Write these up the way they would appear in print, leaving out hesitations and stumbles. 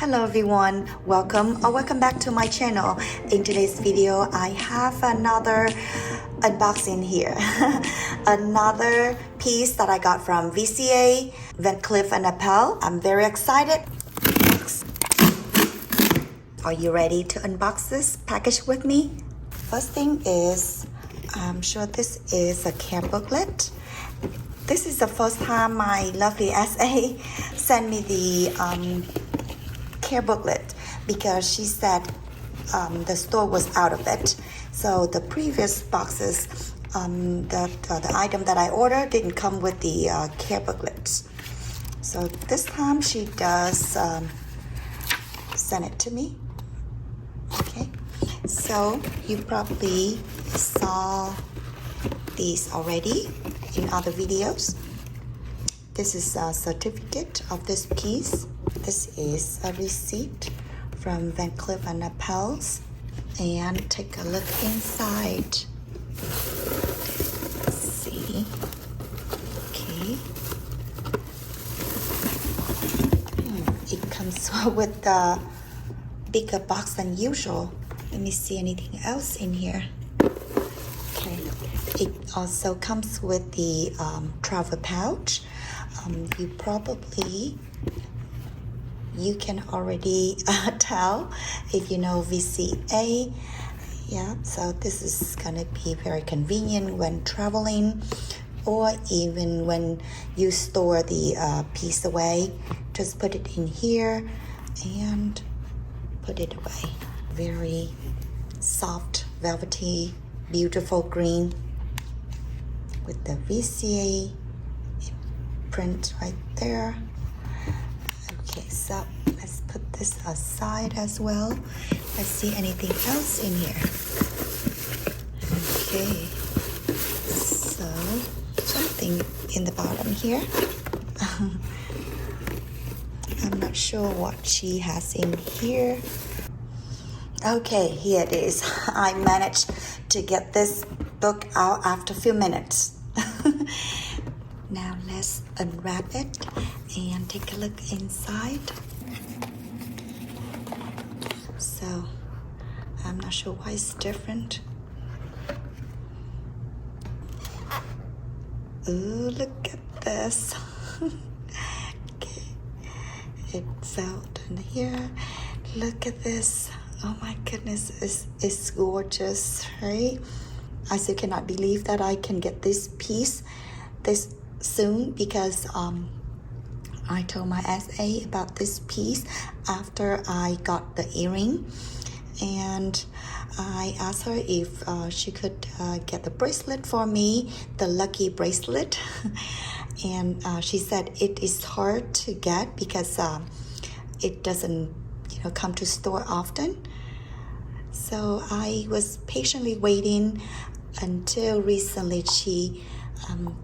Hello everyone, welcome back to my channel. In today's video I have another unboxing here. Another piece that I got from VCA, Cleef Arpels. I'm very excited. Are you ready to unbox this package with me? First thing is, I'm sure this is a care booklet. This is the first time my lovely SA sent me the care booklet because she said the store was out of it. So the previous boxes, the item that I ordered didn't come with the care booklets. So this time she does send it to me. Okay, so you probably saw these already in other videos. This is a certificate of this piece. This is a receipt from Cleef Arpels, and take a look inside. Let's see. Okay. It comes with a bigger box than usual. Let me see anything else in here. Okay. It also comes with the travel pouch. You can already tell if you know VCA. Yeah, so this is gonna be very convenient when traveling, or even when you store the piece away. Just put it in here and put it away. Very soft, velvety, beautiful green with the VCA print right there. Okay, so let's put this aside as well. Let's see anything else in here. Okay, so something in the bottom here. I'm not sure what she has in here. Okay, here it is. I managed to get this book out after a few minutes. Now let's unwrap it and take a look inside. So I'm not sure why it's different. Ooh, look at this. Okay, it's out in here. Look at this. Oh my goodness, it's gorgeous, right? I still cannot believe that I can get this piece this soon, because I told my SA about this piece after I got the earring, and I asked her if she could get the bracelet for me, the lucky bracelet. And she said it is hard to get because it doesn't come to store often. So I was patiently waiting until recently she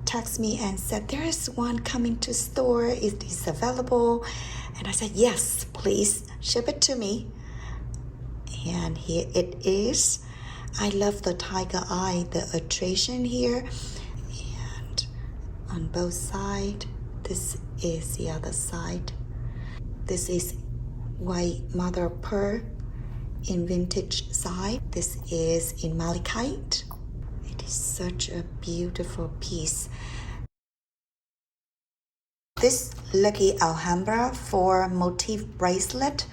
texted me and said, there is one coming to store, it is available. And I said, yes, please ship it to me. And here it is. I love the tiger eye, the iteration here. And on both sides, this is the other side. This is white mother of pearl in vintage side. This is in malachite. It is such a beautiful piece. This lucky Alhambra 4 motif bracelet,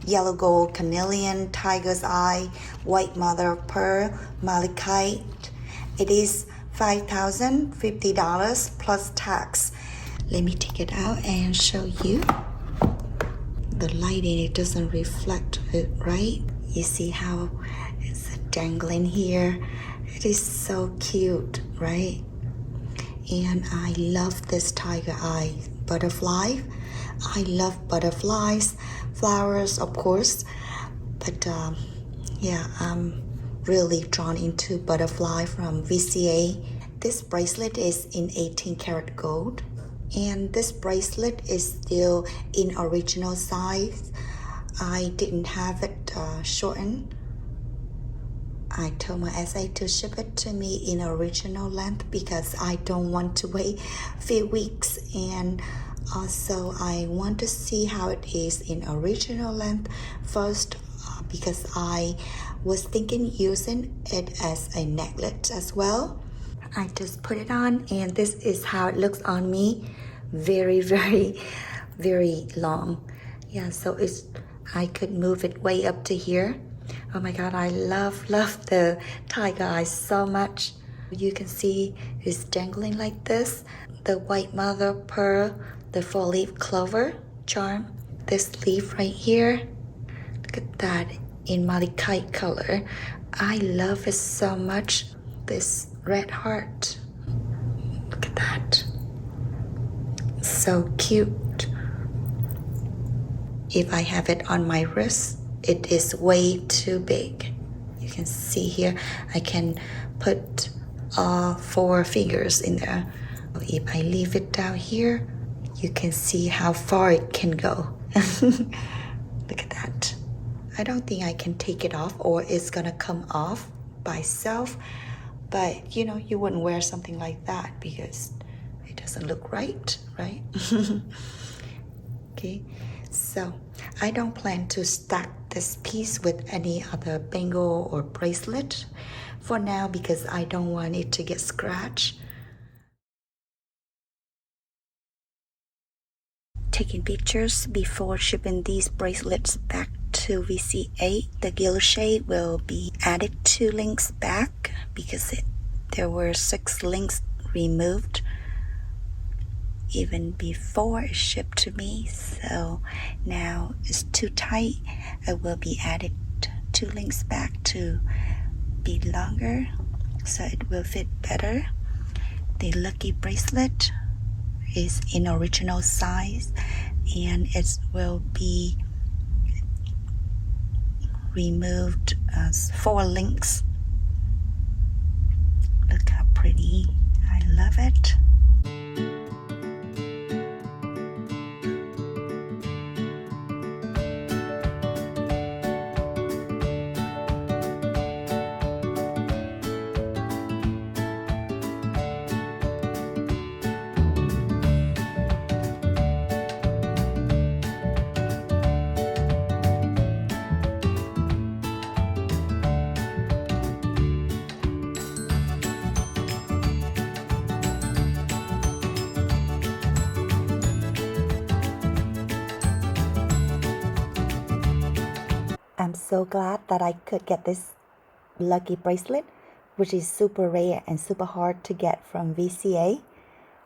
yellow gold carnelian, tiger's eye, white mother of pearl, malachite. It is $5,050 plus tax. Let me take it out and show you. The lighting, it doesn't reflect it, right? You see how it's dangling here? It is so cute, right? And I love this tiger eye butterfly. I love butterflies, flowers, of course, but yeah, I'm really drawn into butterfly from VCA. This bracelet is in 18 karat gold, and this bracelet is still in original size. I didn't have it shortened. I told my SA to ship it to me in original length because I don't want to wait a few weeks and Also, I want to see how it is in original length first, because I was thinking using it as a necklace as well. I just put it on, and this is how it looks on me. Very, very, very long. Yeah, so I could move it way up to here. Oh my god, I love the tiger eyes so much. You can see it's dangling like this. The white mother of pearl, the 4-leaf clover charm, this leaf right here. Look at that in malachite color. I love it so much. This red heart. Look at that. So cute. If I have it on my wrist, it is way too big. You can see here, I can put all 4 fingers in there. If I leave it down here, you can see how far it can go. Look at that. I don't think I can take it off, or it's gonna come off by itself. But you know, you wouldn't wear something like that because it doesn't look right? Okay, so I don't plan to stack this piece with any other bangle or bracelet for now because I don't want it to get scratched. Taking pictures before shipping these bracelets back to VCA. The gilt shade will be added 2 links back because there were 6 links removed even before it shipped to me, so now it's too tight. I will be added 2 links back to be longer so it will fit better. The lucky bracelet is in original size, and it will be removed as 4 links. Look how pretty. I love it. I'm so glad that I could get this lucky bracelet, which is super rare and super hard to get from VCA.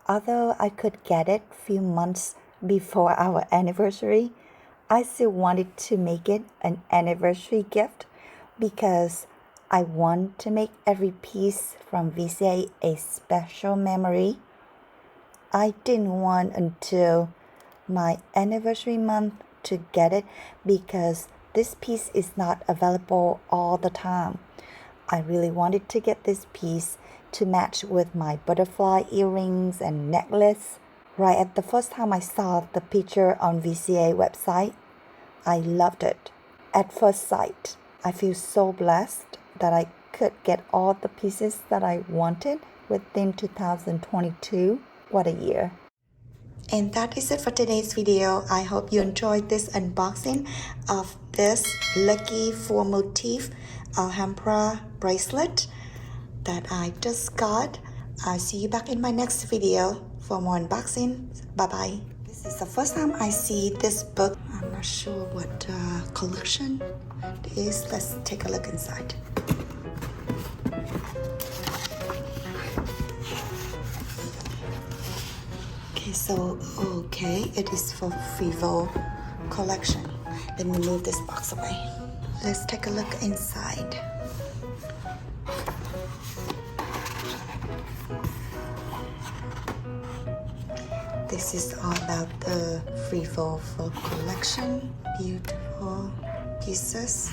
Although I could get it few months before our anniversary, I still wanted to make it an anniversary gift because I want to make every piece from VCA a special memory. I didn't want until my anniversary month to get it because this piece is not available all the time. I really wanted to get this piece to match with my butterfly earrings and necklace. Right at the first time I saw the picture on VCA website, I loved it. At first sight, I feel so blessed that I could get all the pieces that I wanted within 2022. What a year. And that is it for today's video. I hope you enjoyed this unboxing of this lucky 4 motif Alhambra bracelet that I just got. I'll see you back in my next video for more unboxing. Bye bye. This is the first time I see this book. I'm not sure what collection it is. Let's take a look inside. Okay, it is for Vivo collection. Let me move this box away. Let's take a look inside. This is all about the Vivo collection. Beautiful pieces.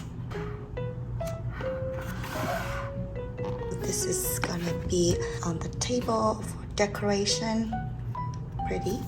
This is gonna be on the table for decoration. Pretty.